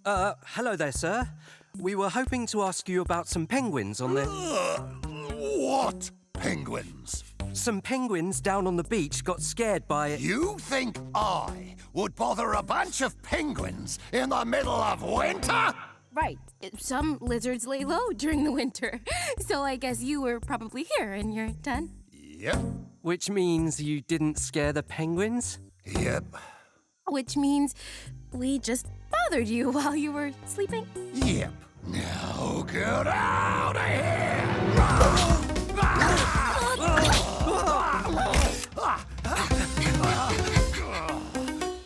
Hello there, sir. We were hoping to ask you about some penguins on the... What penguins? Some penguins down on the beach got scared by... You think I would bother a bunch of penguins in the middle of winter? Right. Some lizards lay low during the winter. So I guess you were probably here and you're done? Yep. Which means you didn't scare the penguins? Yep. Which means we just bothered you while you were sleeping? Yep. Now get out of here!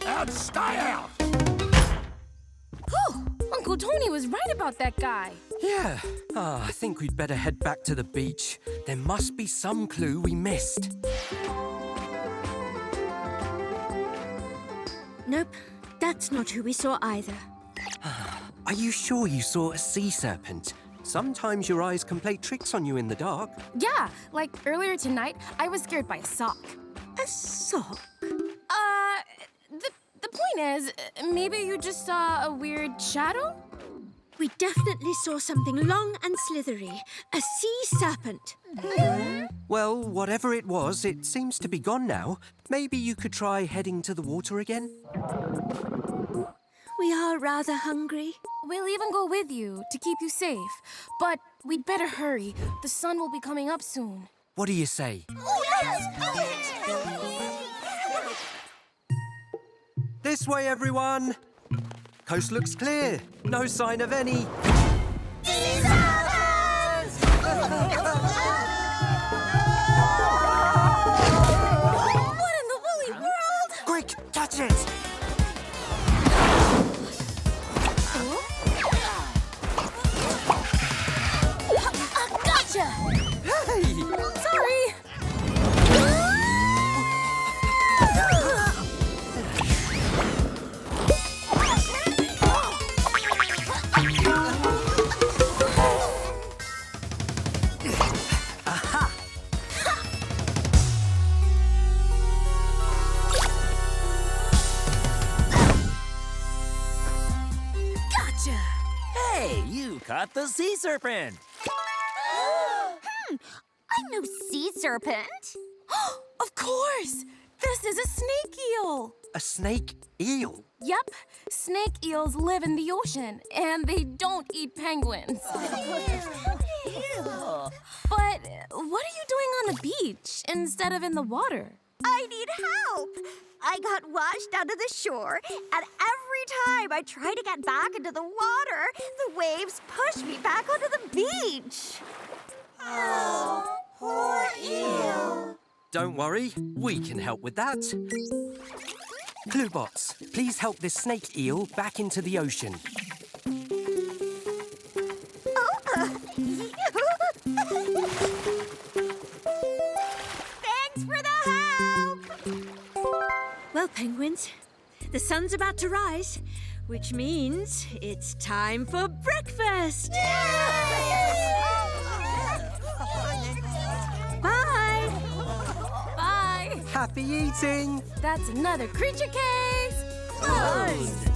And stay out! Oh, Uncle Tony was right about that guy. Yeah. I think we'd better head back to the beach. There must be some clue we missed. Nope, that's not who we saw either. Are you sure you saw a sea serpent? Sometimes your eyes can play tricks on you in the dark. Yeah, like earlier tonight, I was scared by a sock. A sock? The point is, maybe you just saw a weird shadow? We definitely saw something long and slithery. A sea serpent. Well, whatever it was, it seems to be gone now. Maybe you could try heading to the water again? We are rather hungry. We'll even go with you to keep you safe. But we'd better hurry. The sun will be coming up soon. What do you say? Oh, yes! This way, everyone! Coast looks clear. No sign of any... What in the woolly world? Quick, catch it! Gotcha! Hey! Sorry! Gotcha! Hey, you caught the sea serpent! I'm no sea serpent. Of course! This is a snake eel! A snake eel? Yep, snake eels live in the ocean, and they don't eat penguins. But what are you doing on the beach instead of in the water? I need help. I got washed out of the shore, and every time I try to get back into the water, the waves push me back onto the beach. Oh, poor eel. Don't worry, we can help with that. StoryBots, please help this snake eel back into the ocean. Thanks for the help. Well, penguins, the sun's about to rise, which means it's time for breakfast. Bye. Bye! Happy eating! That's another creature case closed!